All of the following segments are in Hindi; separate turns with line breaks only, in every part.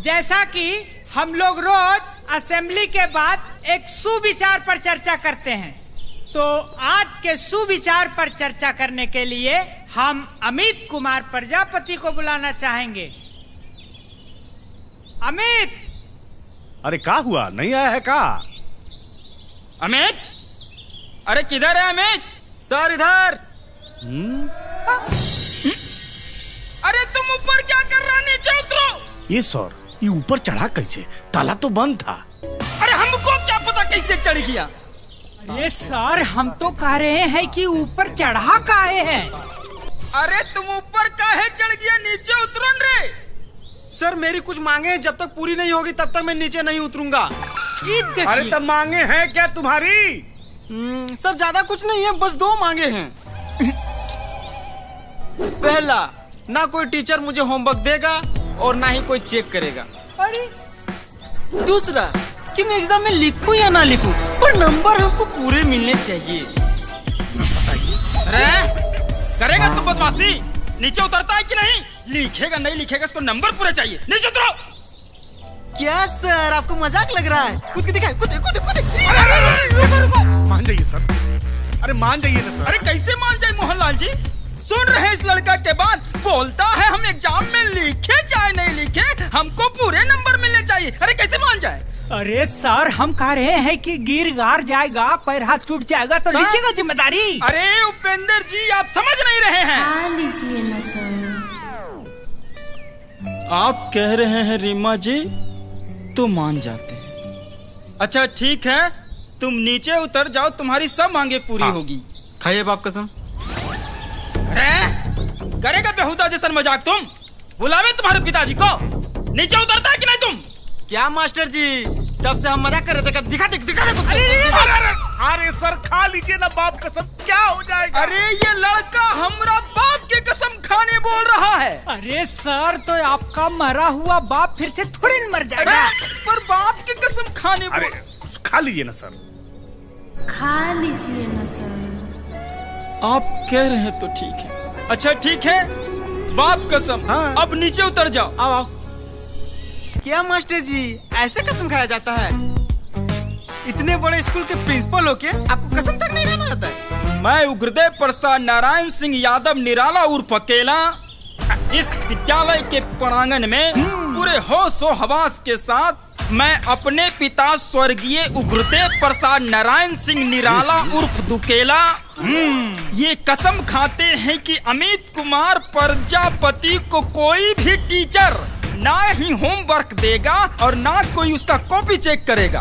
जैसा कि हम लोग रोज असेंबली के बाद एक सुविचार पर चर्चा करते हैं, तो आज के सुविचार पर चर्चा करने के लिए हम अमित कुमार प्रजापति को बुलाना चाहेंगे। अमित!
अरे क्या हुआ, नहीं आया है का?
अमित, अरे किधर है अमित? सर इधर। अरे तुम ऊपर क्या कर रहा, नीचे उतरो।
ये सर, ये ऊपर चढ़ा कैसे? ताला तो बंद था।
अरे हमको क्या पता कैसे चढ़ गया।
अरे सर, हम तो कह रहे हैं कि ऊपर चढ़ा काहे है।
अरे तुम ऊपर काहे चढ़ गया, नीचे उतरो रे।
सर मेरी कुछ मांगे जब तक पूरी नहीं होगी तब तक मैं नीचे नहीं उतरूंगा।
अरे तब मांगे हैं क्या तुम्हारी?
सर ज्यादा कुछ नहीं है, बस 2 मांगे हैं। पहला, ना कोई टीचर मुझे होमवर्क देगा और ना ही कोई चेक करेगा।
अरे
दूसरा, कि मैं एग्जाम में लिखूं या ना लिखूं, पर नंबर हमको पूरे मिलने चाहिए।
अरे करेगा तू बदमाशी? नीचे उतरता है कि नहीं? लिखेगा नहीं लिखेगा, इसको नंबर पूरे चाहिए। नीचे उतरो।
क्या सर, आपको मजाक लग रहा है? कूद के दिखाए, कूद कूद कूद।
मान जाइए सर, अरे मान जाइए ना सर।
अरे कैसे मान जाए मोहनलाल जी? सुन रहे इस लड़का के बाद बोलता है हम एग्जाम में लिखे चाहे नहीं लिखे हमको पूरे नंबर मिलने चाहिए। अरे कैसे मान जाए?
अरे सर, हम कह रहे हैं कि गिर गार जाएगा, पैर हाथ टूट जाएगा तो लीजिएगा जिम्मेदारी।
अरे उपेंद्र जी, आप समझ नहीं रहे हैं।
खा लीजिए ना सर।
आप कह रहे हैं रीमा जी तो मान जाते हैं। अच्छा ठीक है, तुम नीचे उतर जाओ, तुम्हारी सब मांगे पूरी होगी।
खाइए बाप कसम।
अरे करेगा बेहुदा जैसा मजाक तुम? बुलावे तुम्हारे पिताजी को। नीचे उतरता है कि नहीं तुम?
क्या मास्टर जी, तब से हम मजाक कर रहे थे, कब दिखा
अरे सर खा लीजिए ना बाप कसम, क्या हो जाएगा?
अरे ये लड़का हमरा बाप की कसम खाने बोल रहा है।
अरे सर, तो आपका मरा हुआ बाप फिर से थोड़ी न मर जाएगा।
पर बाप की कसम खाने बोल।
अरे खा लीजिए ना सर।
खा लीजिए ना सर।
आप कह रहे हैं तो ठीक है। अच्छा ठीक है, बाप कसम।
हाँ।
अब नीचे उतर जाओ।
आओ।
क्या मास्टर जी, ऐसे कसम खाया जाता है? इतने बड़े स्कूल के प्रिंसिपल होके आपको कसम तक नहीं खाना आता है?
मैं उग्रदेव प्रसाद नारायण सिंह यादव निराला उर्फ अकेला इस विद्यालय के प्रांगण में पूरे होशो हवास के साथ मैं अपने पिता स्वर्गीय उग्रदेव प्रसाद नारायण सिंह निराला उर्फ दुकेला ये कसम खाते हैं कि अमित कुमार प्रजापति को कोई भी टीचर ना ही होमवर्क देगा और ना कोई उसका कॉपी चेक करेगा।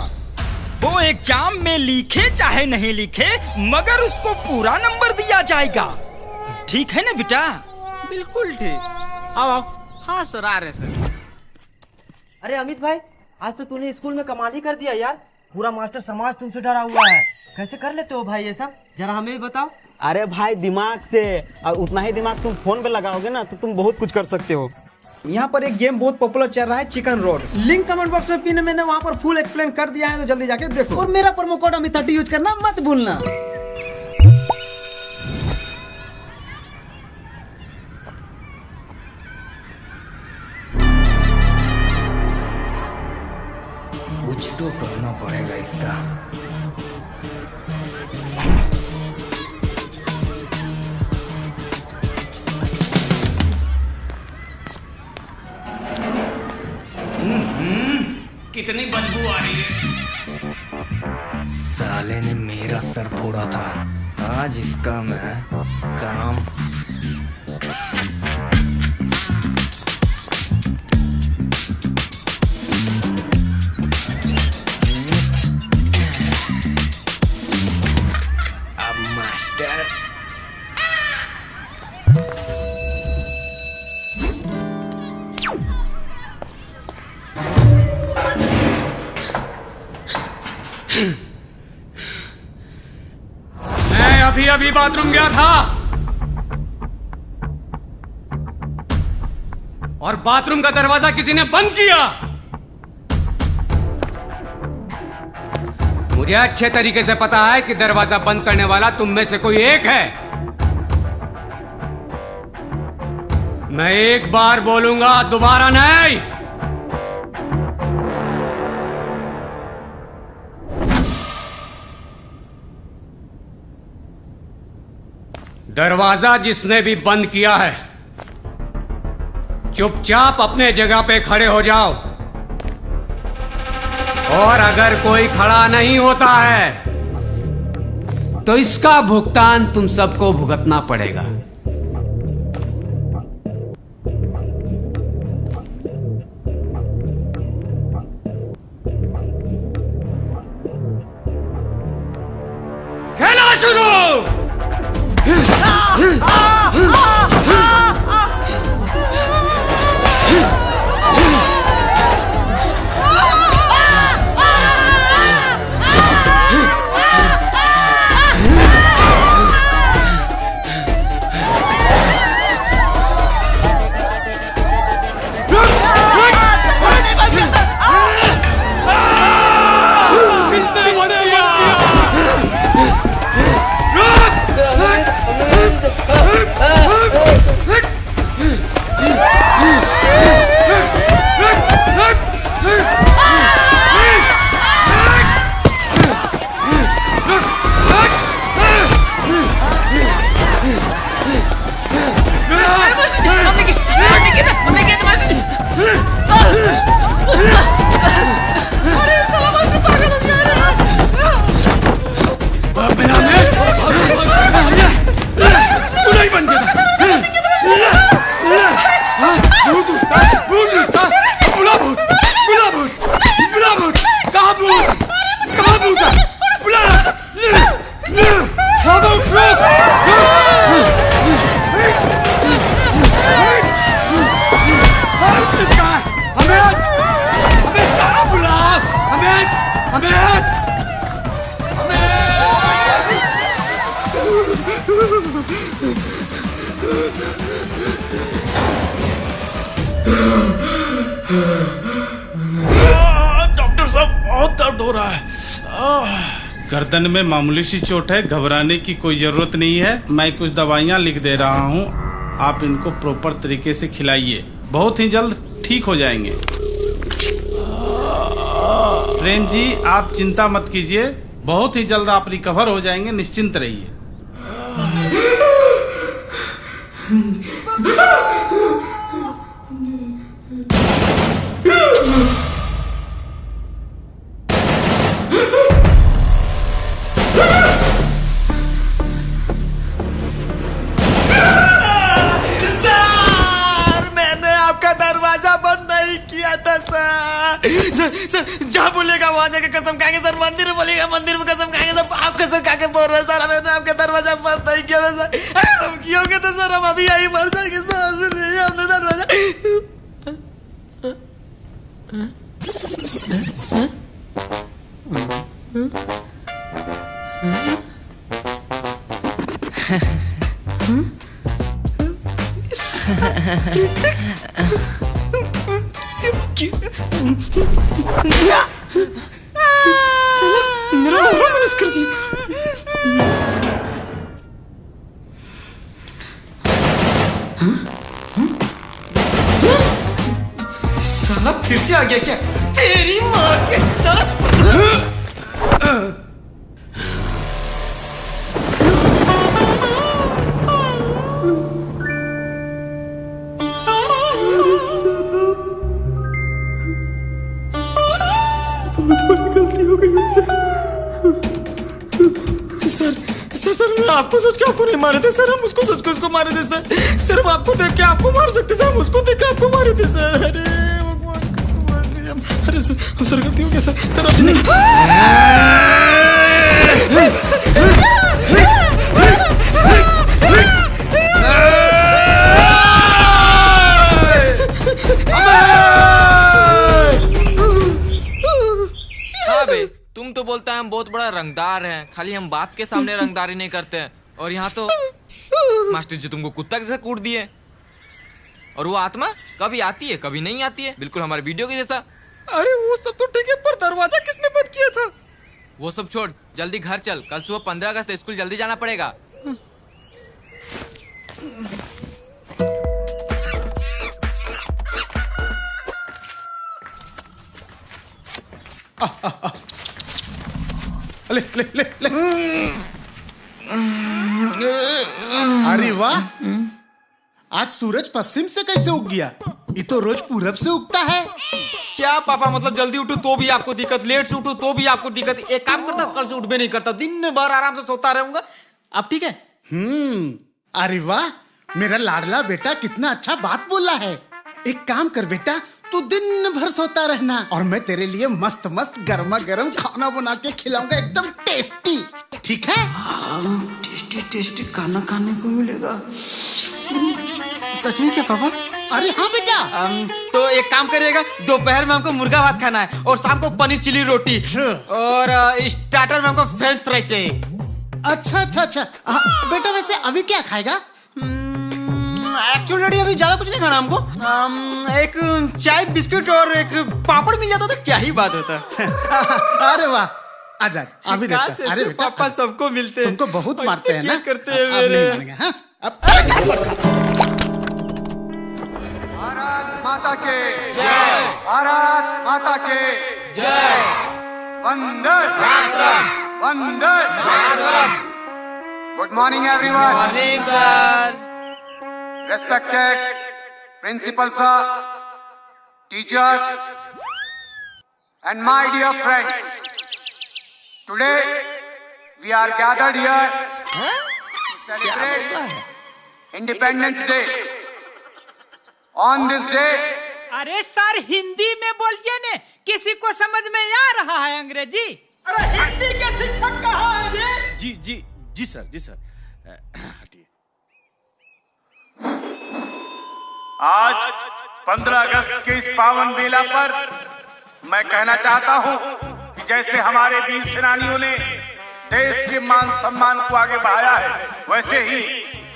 वो एग्जाम में लिखे चाहे नहीं लिखे, मगर उसको पूरा नंबर दिया जाएगा। ठीक है ना बेटा?
बिल्कुल ठीक। आओ। हाँ सर, आ रहे सर।
अरे अमित भाई, आज तो तूने स्कूल में कमाल ही कर दिया यार। पूरा मास्टर समाज तुमसे डरा हुआ है। कैसे कर लेते हो भाई ये सब, जरा हमें भी बताओ।
अरे भाई दिमाग से, और उतना ही दिमाग तुम फोन पे लगाओगे ना तो तुम बहुत कुछ कर सकते हो।
यहाँ पर एक गेम बहुत पॉपुलर चल रहा है, chicken road. Link comment box में पिन मैंने वहाँ पर फुल एक्सप्लेन कर दिया है, तो जल्दी जाके देखो। और मेरा प्रोमो कोड अमित 30 यूज करना मत भूलना।
कुछ तो करना पड़ेगा इसका।
कितनी बदबू आ रही है।
साले ने मेरा सर फोड़ा था, आज इसका मैं काम। अब मास्टर
मैं अभी बाथरूम गया था और बाथरूम का दरवाजा किसी ने बंद किया। मुझे अच्छे तरीके से पता है कि दरवाजा बंद करने वाला तुम में से कोई एक है। मैं एक बार बोलूंगा, दोबारा नहीं। दरवाजा जिसने भी बंद किया है, चुपचाप अपने जगह पे खड़े हो जाओ। और अगर कोई खड़ा नहीं होता है तो इसका भुगतान तुम सबको भुगतना पड़ेगा। खेला शुरू।
डॉक्टर साहब, बहुत दर्द हो रहा है। गर्दन में मामूली सी चोट है, घबराने की कोई जरूरत नहीं है। मैं कुछ दवाइयाँ लिख दे रहा हूँ, आप इनको प्रॉपर तरीके से खिलाइए, बहुत ही जल्द ठीक हो जाएंगे। प्रेम जी, आप चिंता मत कीजिए, बहुत ही जल्द आप रिकवर हो जाएंगे, निश्चिंत रहिए।
सर जहाँ बोलेगा वहाँ जाके कसम खाएंगे सर, मंदिर में बोलेगा मंदिर में कसम खाएंगे सर। आप कसम खा के बोल रहे हैं सर, मैंने आपका दरवाजा बंद नहीं किया था सर। अगर हम कियोगे तो सर हम अभी यही मर जाएंगे सर। हमने दरवाजा मेरा मैनेज कर दिया। साला फिर से आ गया क्या? तेरी माँ के साला। सर मैं आपको सोच के आपको नहीं मारे थे सर, हम उसको सोच के उसको मारे थे सर। सर हम आपको देख के आपको मार सकते सर, हम उसको देख के आपको मारे थे सर। अरे सर हम सर गलती हो गया सर। सर
तुम तो बोलता है हम बहुत बड़ा रंगदार हैं, खाली हम बाप के सामने रंगदारी नहीं करते हैं, और यहाँ तो मास्टर जी तुमको कुत्ता जैसा कूट दिए। और वो आत्मा कभी आती है कभी नहीं आती है, बिल्कुल हमारे वीडियो के जैसा।
अरे वो सब तो ठीक है, पर दरवाजा किसने बंद किया था?
वो सब छोड़, जल्दी घर चल, कल सुबह 15 अगस्त स्कूल जल्दी जाना पड़ेगा।
ले ले ले ले।
अरे वाह, आज सूरज पश्चिम से कैसे उग गया? ये तो रोज पूरब से उगता है।
क्या पापा, मतलब जल्दी उठूं तो भी आपको दिक्कत, लेट से उठूं तो भी आपको दिक्कत। एक काम करता हूं, कल से उठ भी नहीं करता, दिन भर आराम से सोता रहूंगा। अब ठीक है?
अरे वाह, मेरा लाडला बेटा कितना अच्छा बात बोला है। एक काम कर बेटा, तू दिन भर सोता रहना और मैं तेरे लिए मस्त मस्त गर्मा गर्म खाना बना के खिलाऊंगा, एकदम टेस्टी। ठीक है?
टेस्टी टेस्टी खाना खाने को मिलेगा। सच में क्या पापा?
अरे हाँ बेटा।
तो एक काम करिएगा, दोपहर में हमको मुर्गा भात खाना है और शाम को पनीर चिली रोटी और स्टार्टर में हमको फ्रेंच फ्राइज चाहिए।
अच्छा। बेटा वैसे अभी क्या खाएगा?
एक्चुअली डैडी अभी ज्यादा कुछ नहीं खाना हमको। एक चाय बिस्किट और एक पापड़ मिल जाता तो क्या ही बात होता।
अरे वाह, आजा अभी देखता। अरे बेटा,
पापा सबको मिलते हैं,
तुमको बहुत मारते हैं ना,
करते हैं
अब नहीं मानेंगे। हाँ?
भारत माता के जय, भारत माता के जय, वंदे मातरम, वंदे मातरम। Good morning everyone.
Morning sir.
Respected principal sir, teachers, and my dear friends, today we are gathered here to celebrate Independence Day. On this day,
अरे सर हिंदी में बोलिए ने, किसी को समझ में आ रहा है अंग्रेजी?
अरे हिंदी के शिक्षक कहाँ है ये?
जी सर। हटिए। आज 15 अगस्त के इस पावन बेला पर मैं कहना चाहता हूं कि जैसे हमारे वीर सेनानियों ने देश के मान सम्मान को आगे बढ़ाया है, वैसे ही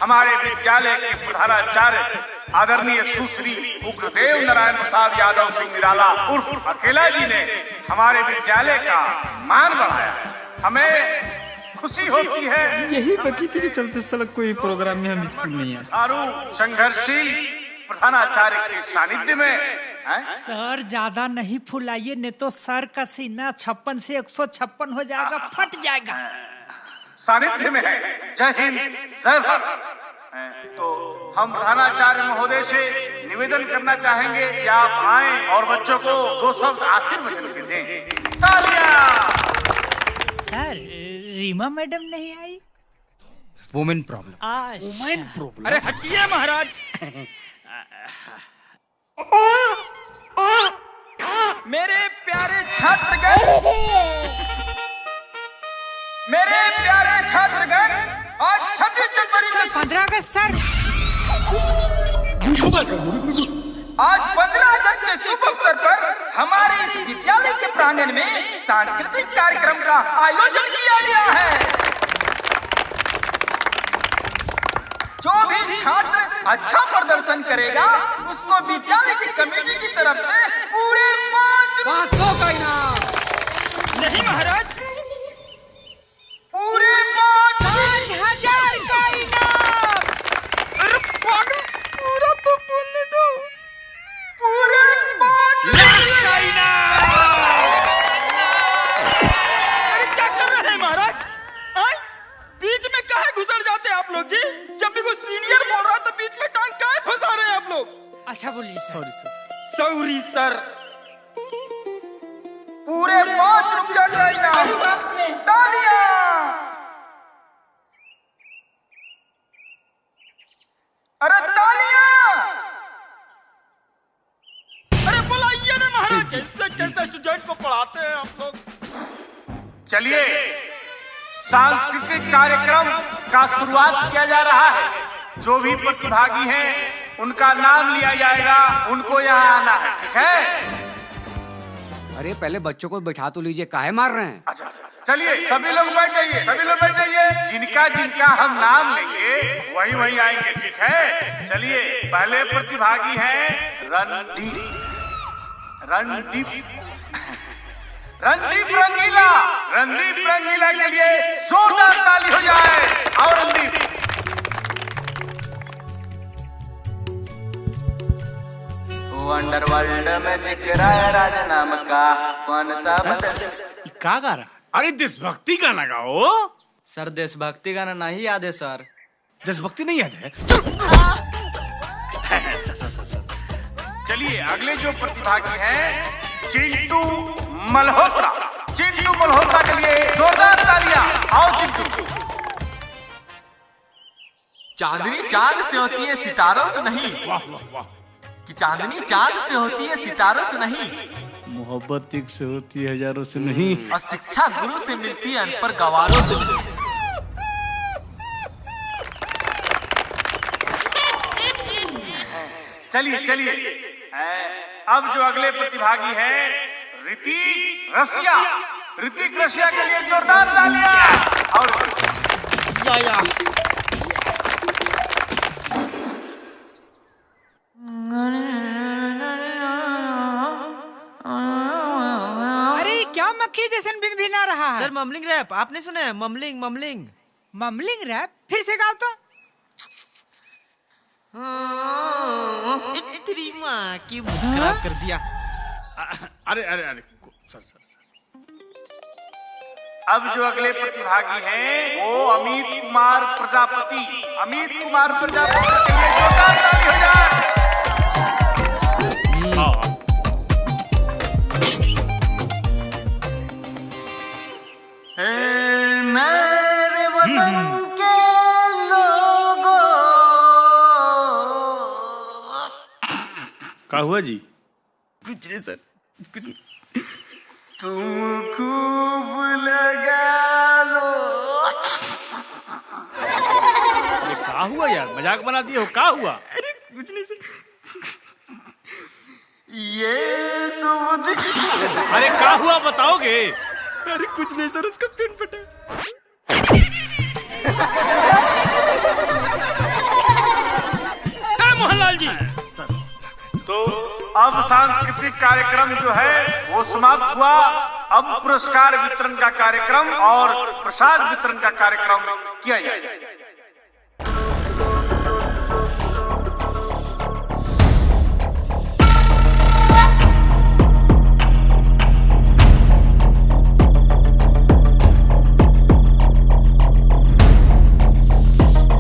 हमारे विद्यालय के प्रधानाचार्य आदरणीय सुश्री उग्रदेव नारायण प्रसाद यादव सिंह निराला उर्फ अकेला जी ने हमारे विद्यालय का मान बढ़ाया है। हमें खुशी होती है।
यही बकी तेरे चलते सलग कोई प्रोग्राम में हम स्कूल नहीं आए।
चारू संघर्षशील प्रधानाचार्य के सानिध्य में
सर ज्यादा नहीं फुलाइए, नहीं तो सर का सीना 56 से 156 हो जाएगा, फट जाएगा।
सानिध्य में है। जय हिंद, जय भारत। तो हम प्रधानाचार्य महोदय से निवेदन करना चाहेंगे कि आप आएं और बच्चों को 2 शब्द आशीर्वचन के दें। तालियां।
सर रीमा मैडम नहीं आई?
Women problem.
Women problem.
अरे हटिए महाराज। मेरे प्यारे छात्रगण, आज 26 जनवरी
सर 15 अगस्त सर।
आज 15 अगस्त के शुभ अवसर पर हमारे इस विद्यालय के प्रांगण में सांस्कृतिक कार्यक्रम का आयोजन किया गया है। जो भी छात्र अच्छा प्रदर्शन करेगा उसको विद्यालय की कमेटी की तरफ से पूरे 500 का इनाम। नहीं महाराज, पूरे 5,000 का इनाम। अरे पागल, पूरा तो बोलने दो। पूरे 5,000 का इनाम। अरे क्या कर रहे हैं महाराज? बीच में काहे घुसड़ जाते हैं आप लोग जी? जब भी कोई सीनियर बोल रहा तो बीच में टांग काहे फंसा रहे हैं आप लोग?
अच्छा बोलिए।
Sorry sir. पूरे 5 रुपया का इनाम। तालियां। अरे तालियां। अरे बुलाइए ना महाराज, कैसे स्टूडेंट को पढ़ाते हैं आप लोग।
चलिए सांस्कृतिक कार्यक्रम का शुरुआत किया जा रहा है। जो भी प्रतिभागी हैं उनका नाम लिया जाएगा, उनको यहाँ आना है। ठीक है?
अरे पहले बच्चों को बैठा तो लीजिए, काहे मार रहे हैं?
अच्छा चलिए सभी लोग बैठ जाइए। जिनका हम नाम लेंगे वही आएंगे। ठीक है? चलिए पहले प्रतिभागी हैं रणदीप रंगीला के लिए जोरदार ताली हो जाए। और रणदीप
वंडरवर्ल्ड में जिक्र है राज नाम का, कौन सा बदल
क्या गा रहा? अरे देशभक्ति गाना गाओ।
सर देशभक्ति गाना नहीं याद है सर।
देशभक्ति नहीं याद है?
चलिए अगले जो प्रतिभागी हैं चिंटू मल्होत्रा। चिंटू मल्होत्रा के लिए जोरदार तालियां। आओ चिंटू।
चांदनी चांद से होती है सितारों से नहीं।
वाह वाह वाह।
कि चांदनी चांद से होती है सितारों से नहीं।
मोहब्बत एक से होती है हजारों से नहीं।
और शिक्षा गुरु से मिलती है अनपढ़ गवारों से नहीं।
चलिए चलिए अब जो अगले प्रतिभागी हैं ऋतिक रसिया। ऋतिक रसिया के लिए जोरदार तालियां। और
अरे क्या मक्खी जैसे भिनभिना रहा है?
सर ममलिंग रैप आपने सुना है? ममलिंग ममलिंग
ममलिंग रैप फिर से गाओ तो।
तेरी माँ की मुझ खराब कर दिया।
अरे अरे अरे सर
अब जो अगले प्रतिभागी हैं वो अमित कुमार प्रजापति। अमित कुमार प्रजापति के लिए जोरदार ताली हो जाए।
मेरे वतन के लोगों।
क्या हुआ जी?
कुछ नहीं सर, कुछ नहीं।
तुम खूब लगा लो।
ये क्या हुआ यार? मजाक बना दिए हो? क्या हुआ?
अरे कुछ नहीं सर।
ये सुबुद।
अरे क्या हुआ बताओगे?
अरे कुछ नहीं सर, उसका पेन फटा।
मोहनलाल जी
सर तो अब सांस्कृतिक कार्यक्रम जो है वो समाप्त हुआ। अब पुरस्कार वितरण का कार्यक्रम और प्रसाद वितरण का कार्यक्रम किया जाएगा।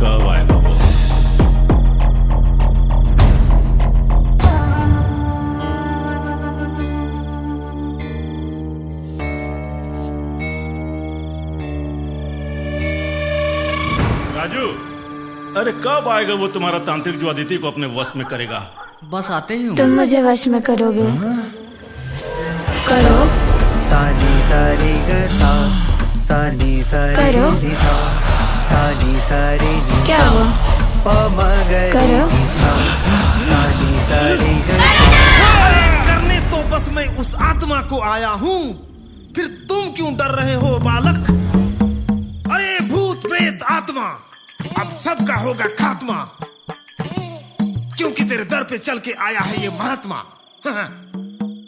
कब आएगा वो?
राजू, अरे कब आएगा वो तुम्हारा तांत्रिक जो अदिति को अपने वश में करेगा?
बस आते ही तुम मुझे वश में करोगे? करो।
सानी सारी सा सानी सारी
करो।
सा सानी सारी
क्या हुआ? करो।
सानी सारी
करने तो बस मैं उस आत्मा को आया हूँ, फिर तुम क्यों डर रहे हो बालक? अरे भूत प्रेत आत्मा, अब सबका होगा खात्मा, क्योंकि तेरे दर पे चल के आया है ये महात्मा।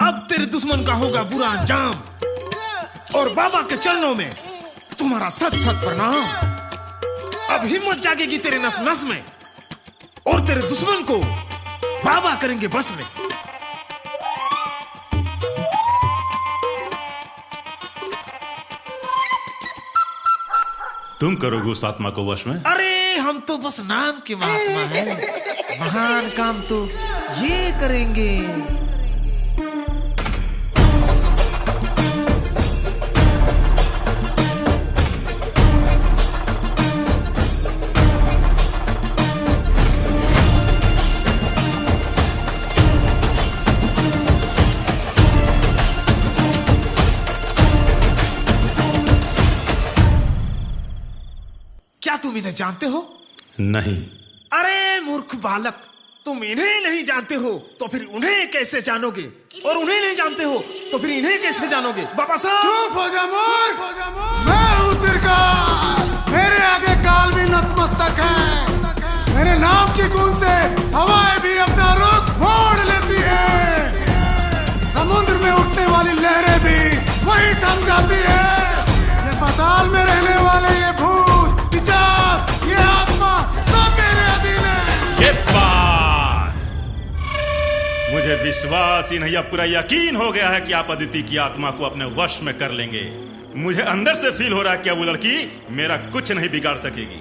अब तेरे दुश्मन का होगा बुरा अंजाम, और बाबा के चरणों में तुम्हारा सत सत प्रणाम। अब हिम्मत जागेगी तेरे नस नस में, और तेरे दुश्मन को बाबा करेंगे बस में।
तुम करोगे उस आत्मा को वश में?
अरे हम तो बस नाम के महात्मा हैं, महान काम तो ये करेंगे। क्या तुम इन्हें जानते हो?
नहीं।
अरे मूर्ख बालक, तुम इन्हें नहीं जानते हो तो फिर उन्हें कैसे जानोगे, और उन्हें नहीं जानते हो तो फिर इन्हें कैसे जानोगे? बाबा साहब
चुप हो जा मूर्ख। मैं हूँ त्रिकाल, मेरे आगे काल भी नतमस्तक है। मेरे नाम की गूंज से हवाएं भी अपना रुख मोड़ लेती है। समुद्र में उठने वाली लहरें भी वही थम जाती है। ये पाताल में रहने वाले ये भूत पिशाच, ये आत्मा सब मेरे अधीन है।
ये बात मुझे विश्वास ही नहीं, अब पूरा यकीन हो गया है कि आप अदिति की आत्मा को अपने वश में कर लेंगे। मुझे अंदर से फील हो रहा है कि वो लड़की मेरा कुछ नहीं बिगाड़ सकेगी।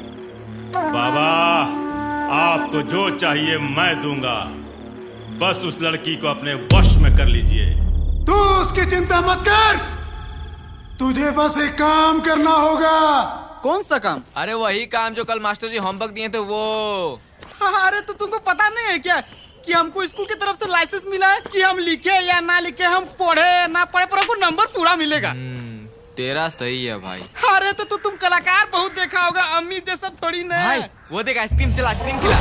बाबा, आपको जो चाहिए मैं दूंगा, बस उस लड़की को अपने वश में कर लीजिए।
तू उसकी चिंता मत कर, तुझे बस एक काम करना होगा।
कौन सा काम?
अरे वही काम जो कल मास्टर जी होमवर्क दिए थे वो।
अरे तो तुमको पता नहीं है क्या कि हमको स्कूल की तरफ से लाइसेंस मिला है कि हम लिखे या ना लिखे, हम पढ़े या ना पढ़े, पर हमको नंबर पूरा मिलेगा।
तेरा सही है भाई।
अरे तो तुम कलाकार बहुत देखा होगा, अम्मी जैसा थोड़ी ना।
भाई वो देख आइसक्रीम चला, आइसक्रीम खिला।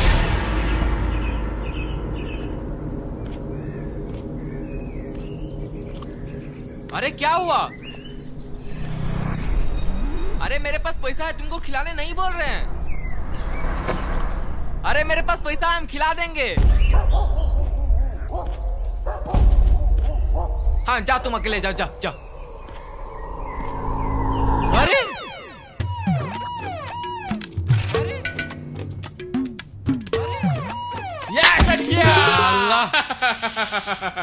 अरे क्या हुआ? अरे मेरे पास पैसा है, तुमको खिलाने नहीं बोल रहे हैं। अरे मेरे पास पैसा है, हम खिला देंगे। हाँ जा, तुम अकेले जाओ, जाओ जाओ। अरे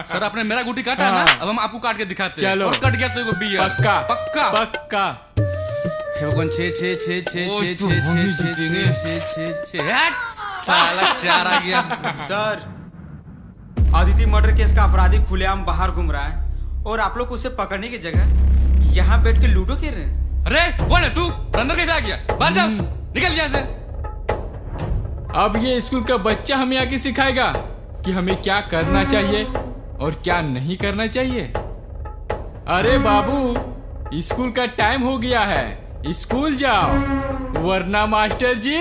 सर आपने मेरा गुटी काटा है ना, अब हम आपको काट के दिखाते हैं।
चलो।
और कट गया तो एगो बियर।
पक्का
पक्का
पक्का।
हे भगवान, 6 6 6 6 6 6 6 6 साला 4 आ गया।
सर, आदित्य मर्डर केस का अपराधी खुलेआम बाहर घूम रहा है और आप लोग उसे पकड़ने की जगह यहाँ बैठ के लूडो खेल रहे हैं।
अरे कौन है तू? अंदर कैसे आ गया? बाहर जा, निकल यहाँ से।
अब ये स्कूल का बच्चा हमें आके सिखाएगा कि हमें क्या करना चाहिए और क्या नहीं करना चाहिए। अरे बाबू, स्कूल का टाइम हो गया है, स्कूल जाओ वरना मास्टर जी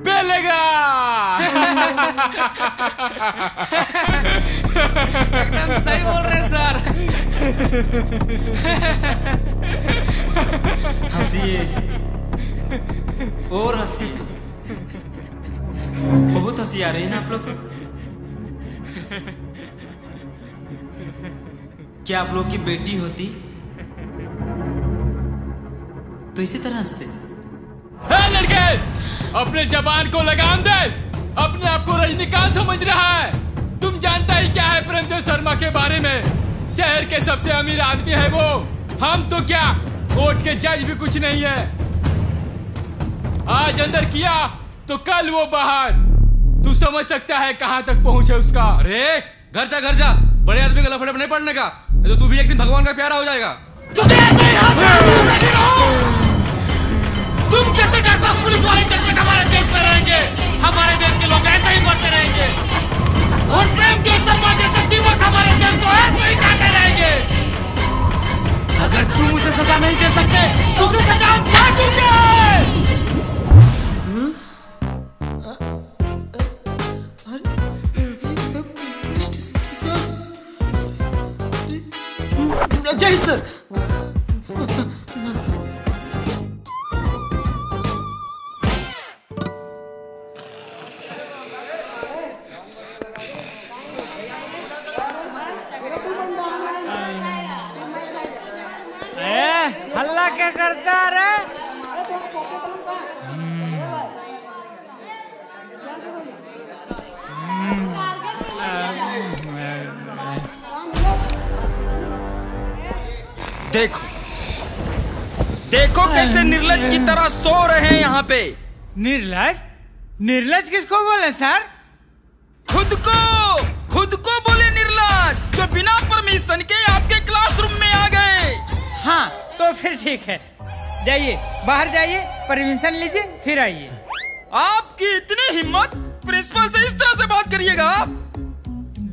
बेलेगा।
एकदम सही बोल रहे हैं सर।
हंसिए और हंसिए, बहुत हंसी आ रही है ना आप लोग को। क्या आप लोग की बेटी होती तो इसी तरह हंसते?
लड़के, अपने जबान को लगाम दे। अपने आप को रजनीकांत समझ रहा है। तुम जानता ही क्या है प्रेमदेव शर्मा के बारे में? शहर के सबसे अमीर आदमी है वो। हम तो क्या, कोर्ट के जज भी कुछ नहीं है। आज अंदर किया तो कल वो बाहर। तू समझ सकता है कहां तक पहुंचे उसका।
अरे घर जा, घर जा, बड़े आदमी का लफड़े नहीं पड़ने का, तो तू भी एक दिन भगवान का प्यारा हो जाएगा।
तुम जैसे डरपोक पुलिस वाले जब तक हमारे देश में रहेंगे, हमारे देश के लोग ऐसे ही मरते रहेंगे और प्रेमदेव शर्मा जैसे दीपक हमारे देश को ऐसे ही खाते रहेंगे। अगर तुम उसे सजा नहीं दे सकते तो उसे सजा हम बांटेंगे।
जय सर।
हल्ला क्या करता रे?
देखो देखो कैसे निर्लज की तरह सो रहे हैं यहाँ पे।
निर्लज? निर्लज किसको बोले सर?
खुद को बोले निर्लज, जो बिना परमिशन के आपके क्लासरूम में आ गए।
हाँ तो फिर ठीक है, जाइए बाहर जाइए, परमिशन लीजिए फिर आइए।
आपकी इतनी हिम्मत, प्रिंसिपल से इस तरह से बात करिएगा आप?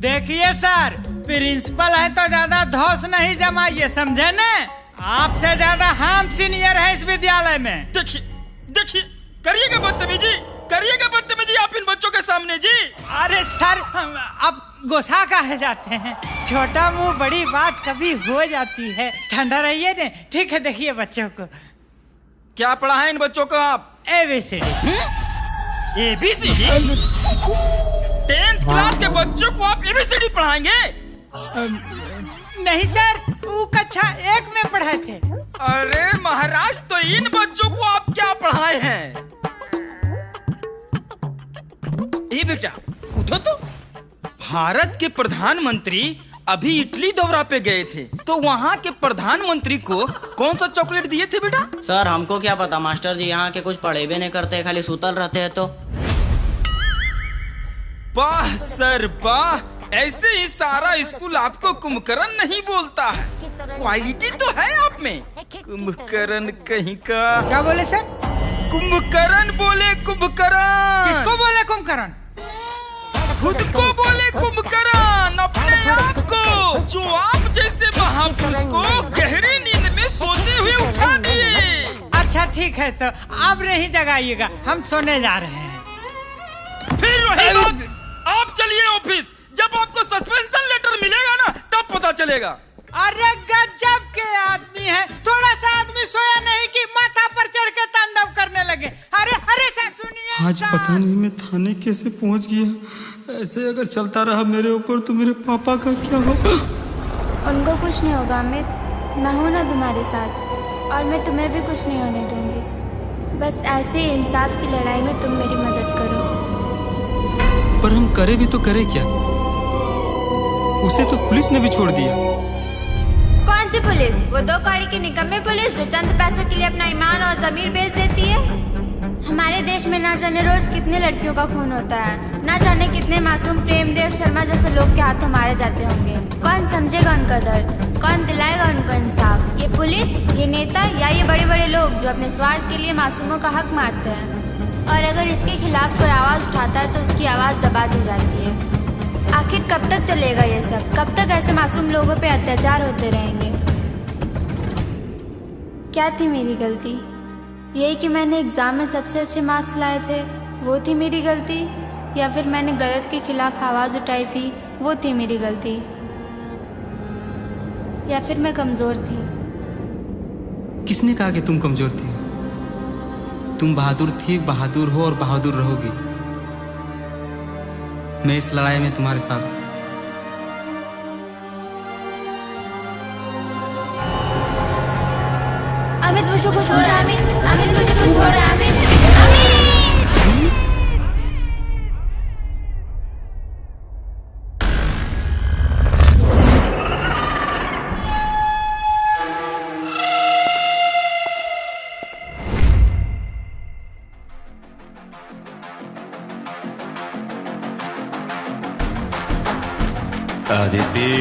देखिए सर, प्रिंसिपल है तो ज्यादा धौस नहीं जमाइए, समझे न? आपसे ज्यादा हम सीनियर हैं इस विद्यालय में।
देखिए करिएगा बदतमीजी आप इन बच्चों के सामने जी।
अरे सर, अब गुस्सा काहे जाते हैं? छोटा मुंह बड़ी बात कभी हो जाती है, ठंडा रहिए ने। ठीक है, देखिए बच्चों को
क्या पढ़ाएं इन बच्चों को आप?
ABCD।
ABCD? 10th क्लास के बच्चों को आप ABCD पढ़ाएंगे?
नहीं सर, वो कक्षा 1 में पढ़ाए थे।
अरे महाराज, तो इन बच्चों को आप क्या पढ़ाए हैं? ये बेटा उठो तो। भारत के प्रधानमंत्री अभी इटली दौरा पे गए थे तो वहाँ के प्रधानमंत्री को कौन सा चॉकलेट दिए थे बेटा?
सर हमको क्या पता मास्टर जी, यहाँ के कुछ पढ़े भी नहीं करते, खाली सुतल रहते हैं। तो
वाह सर वाह, ऐसे ही सारा स्कूल आपको कुंभकर्ण नहीं बोलता है। क्वालिटी तो है आप में। कुंभकर्ण कहीं का।
क्या बोले सर?
कुंभकर्ण बोले कुंभकर्ण।
किसको बोले कुंभकर्ण?
खुद को बोले कुंभकर्ण, अपने आप को, जो आप जैसे महापुरुष को गहरी नींद में सोते हुए उठा दिए।
अच्छा ठीक है, तो अब नहीं जगाइएगा, हम सोने जा रहे हैं।
फिर वही बात, आप चलिए ऑफिस। जब आपको सस्पेंशन लेटर मिलेगा ना तब पता चलेगा।
अरे गजब के आदमी है, थोड़ा सा आदमी सोया नहीं कि माथा पर चढ़ के तांडव करने लगे। अरे अरे सर सुनिए,
आज पता नहीं मैं थाने कैसे पहुंच गया। ऐसे अगर चलता रहा मेरे ऊपर तो मेरे पापा का क्या होगा?
उनको कुछ नहीं होगा अमित, मैं हूँ ना तुम्हारे साथ, और मैं तुम्हें भी कुछ नहीं होने दूंगी। बस ऐसे ही इंसाफ की लड़ाई में तुम मेरी मदद करो।
पर हम करे भी तो करे क्या? उसे तो पुलिस ने भी छोड़ दिया।
कौन सी पुलिस? वो 2 कौड़ी की निकम्मी पुलिस जो चंद पैसों के लिए अपना ईमान और जमीर बेच देती है। हमारे देश में ना जाने रोज कितने लड़कियों का खून होता है, ना जाने कितने मासूम प्रेमदेव शर्मा जैसे लोग के हाथों मारे जाते होंगे। कौन समझेगा उनका दर्द? कौन दिलाएगा उनको इंसाफ? ये पुलिस, ये नेता या ये बड़े बड़े लोग जो अपने स्वार्थ के लिए मासूमों का हक मारते हैं? और अगर इसके खिलाफ कोई आवाज उठाता है तो उसकी आवाज दबा दी जाती है। आखिर कब तक चलेगा ये सब? कब तक ऐसे मासूम लोगों पे अत्याचार होते रहेंगे? क्या थी मेरी गलती? यही कि मैंने एग्जाम में सबसे अच्छे मार्क्स लाए थे, वो थी मेरी गलती? या फिर मैंने गलत के खिलाफ आवाज उठाई थी, वो थी मेरी गलती? या फिर मैं कमजोर थी?
किसने कहा कि तुम कमजोर थी? तुम बहादुर थी, बहादुर हो और बहादुर रहोगी। मैं इस लड़ाई में तुम्हारे साथ हूं।
अमित मुझे कुछ हो रहा है, अमित मुझे कुछ हो रहा है, अमित।
आदिति